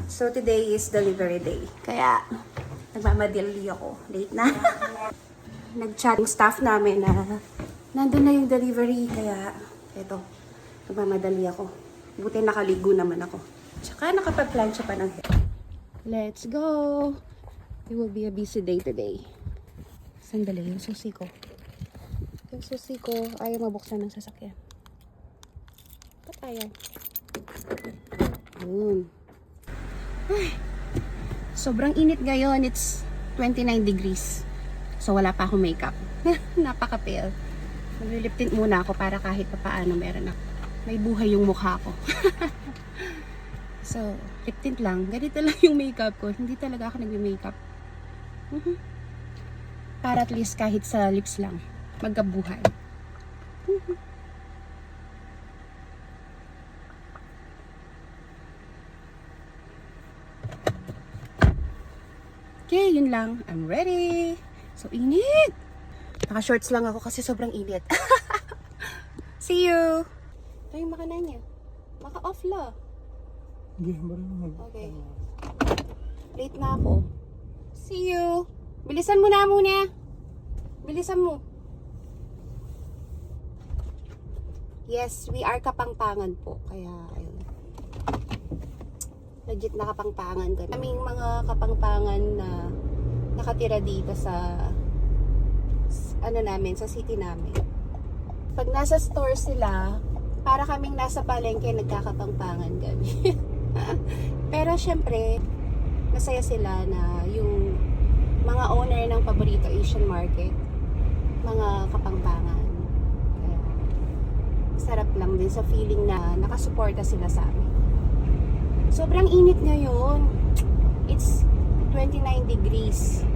So today is delivery day. Kaya nagmamadali ako. Late na. Nag-chat yung staff namin na nandun na yung delivery. Kaya eto, nagmamadali ako. Buti nakaligo naman ako. Tsaka nakapag-plancha pa ng hair. Let's go! It will be a busy day today. Sandali, yung susi ko. Yung susi ko ayaw mabuksan ng sasakyan. Ba't ayaw? Yun. Ay, sobrang init ngayon. It's 29 degrees. So wala pa akong makeup. Napaka-pale. Mag-lip tint muna ako para kahit pa paano meron ako. May buhay yung mukha ko. So, lip tint lang. Ganito lang yung makeup ko. Hindi talaga ako nagme-makeup. Para at least kahit sa lips lang, magkabuhay. Okay, yun lang. I'm ready. So, init. Naka-shorts lang ako kasi sobrang init. See you! Ito yung makanan niya. Maka-off la. Okay. Late na ako. See you! Bilisan mo na muna. Bilisan mo. Yes, we are Kapangpangan po. Kaya, ayun. Legit na Kapangpangan ko. Kaming mga Kapangpangan na nakatira dito sa ano namin, sa city namin. Pag nasa store sila, para kaming nasa palengke nagkakapangpangan kami. Pero syempre, masaya sila na yung mga owner ng paborito Asian market, mga Kapangpangan. Kaya, sarap lang din sa feeling na nakasuporta sila sa amin. Sobrang init ngayon. It's 29 degrees.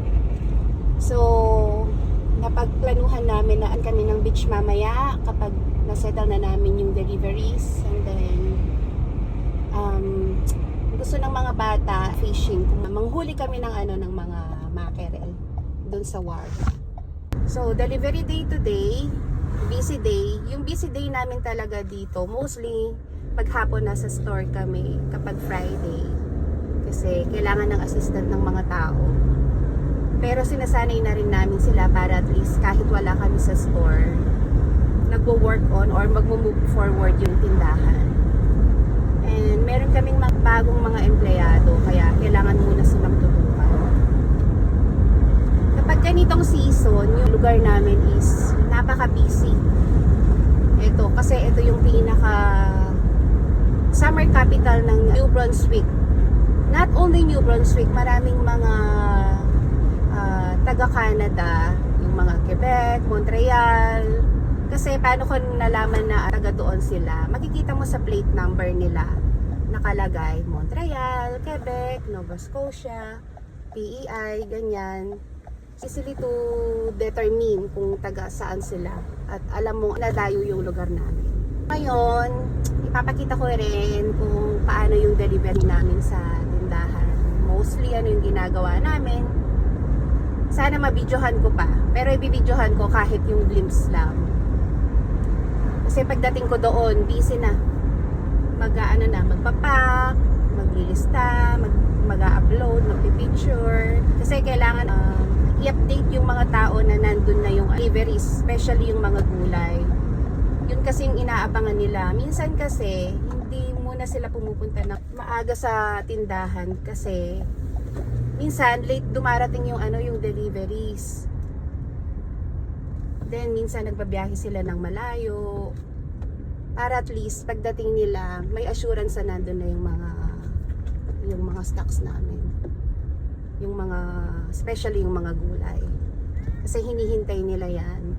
So, napagplanuhan namin na kami ng beach mamaya kapag nasettle na namin yung deliveries. And then, gusto ng mga bata fishing. Manghuli kami ng ng mga mackerel doon sa wharf. So, delivery day today, busy day. Yung busy day namin talaga dito, mostly paghapon nasa store kami kapag Friday. Kasi kailangan ng assistant ng mga tao. Pero sinasanay na rin namin sila para at least kahit wala kami sa store, nagwo-work on or magmo-move forward yung tindahan. And meron kaming bagong mga empleyado, kaya kailangan muna silang tutukan. Kapag ganitong season, yung lugar namin is napaka-busy. Ito, kasi ito yung pinaka summer capital ng New Brunswick. Not only New Brunswick, maraming mga taga-Canada, yung mga Quebec, Montreal. Kasi paano ko nalaman na taga doon sila? Makikita mo sa plate number nila. Nakalagay Montreal, Quebec, Nova Scotia, PEI, ganyan. Easily to determine kung taga saan sila. At alam mo, nadayo yung lugar namin. Ngayon, ipapakita ko rin kung paano yung delivery namin sa tindahan. Mostly, yung ginagawa namin. Sana mabidyohan ko pa. Pero ibibidyohan ko kahit yung glimpse lang. Kasi pagdating ko doon, busy na. Magpapack, maglilista, mag-upload, magpipicture. Kasi kailangan i-update yung mga tao na nandun na yung deliveries, especially yung mga gulay. Yun kasi yung inaabangan nila. Minsan kasi, hindi muna sila pumupunta na maaga sa tindahan kasi minsan late dumarating yung yung deliveries. Then minsan nagbabiyahe sila ng malayo para at least pagdating nila may assurance na nandun na yung mga stocks namin. Yung mga especially yung mga gulay. Kasi hinihintay nila 'yan.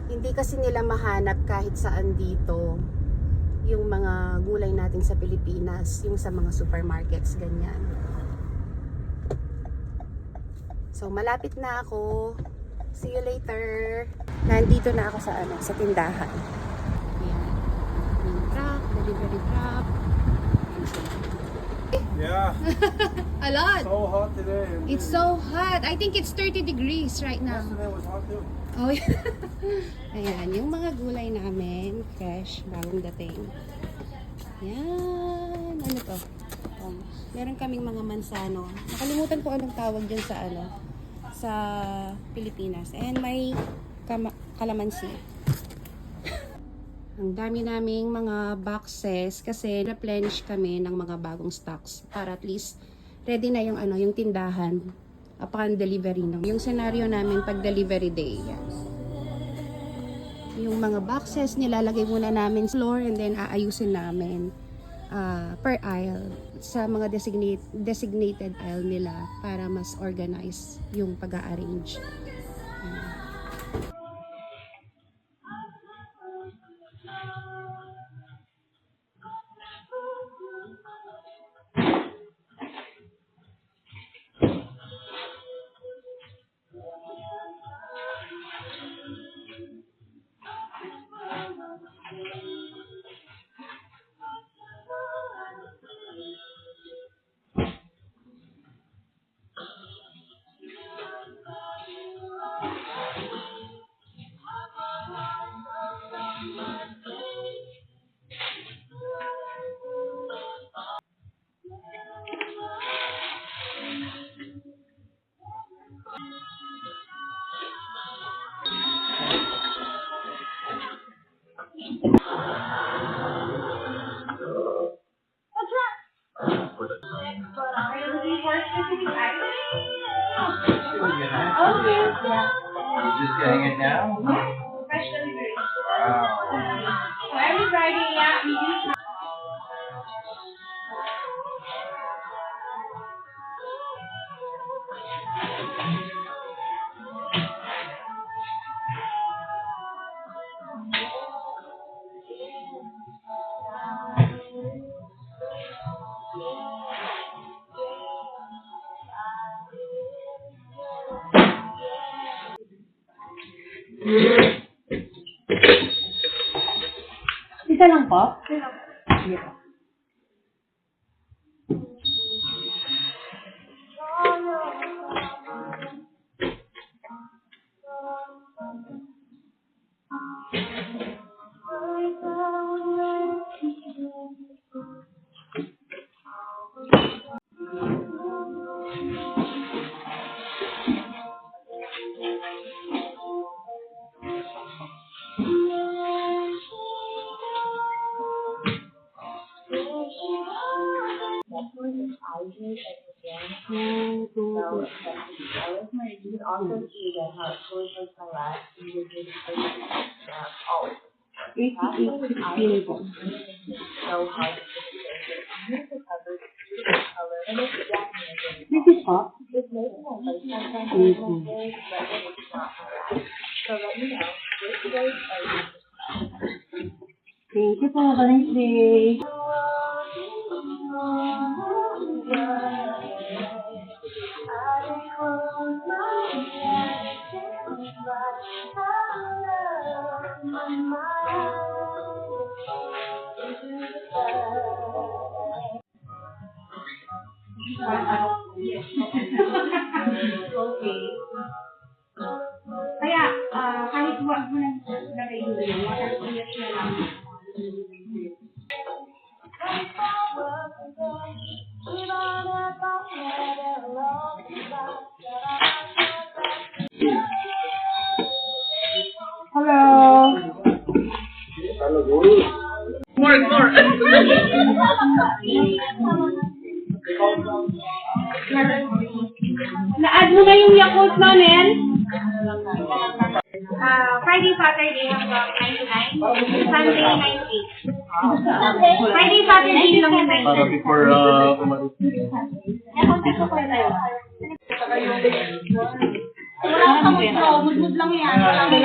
Hindi kasi nila mahanap kahit saan dito yung mga gulay natin sa Pilipinas, yung sa mga supermarkets ganyan. So, malapit na ako. See you later. Nandito na ako sa tindahan. Ayan. Yung truck, delivery truck. Yeah. A lot. So hot today. It's so hot. I think it's 30 degrees right now. Yesterday was hot too. Oh, yeah. Ayan, yung mga gulay namin, fresh, bagong dating. Ayan. Ano to? Meron kaming mga mansano. Nakalimutan ko anong tawag dyan sa sa Pilipinas. And may kalamansi. Ang dami naming mga boxes kasi replenish kami ng mga bagong stocks para at least ready na yung yung tindahan upon delivery no. Yung scenario namin pag delivery day. Yan. Yung mga boxes nilalagay muna namin sa floor and then aayusin namin per aisle sa mga designated aisle nila para mas organize yung pag-arrange. You're just getting it now? Fresh delivery. Wow. So every Friday, yeah, we use. Isa lang po? Sige po. You can also see that how it goes with the last and you just always. 88.16 po. So hard to use the cover color and it's definitely This is po? it's making it like sometimes it's not good, but it's not bad. So let me know which way are you. Thank you po. Have a nice day. Okay. Kaya, kahit wag mo nang lagay yun, watercolor na lang. Hello. Na-add mo na yung Yakult namin? Friday, Saturday hanggang 99, Sunday 98. Friday, Saturday lang yung 99. Para before umalis. Wala kang mud lang yan. Wala kang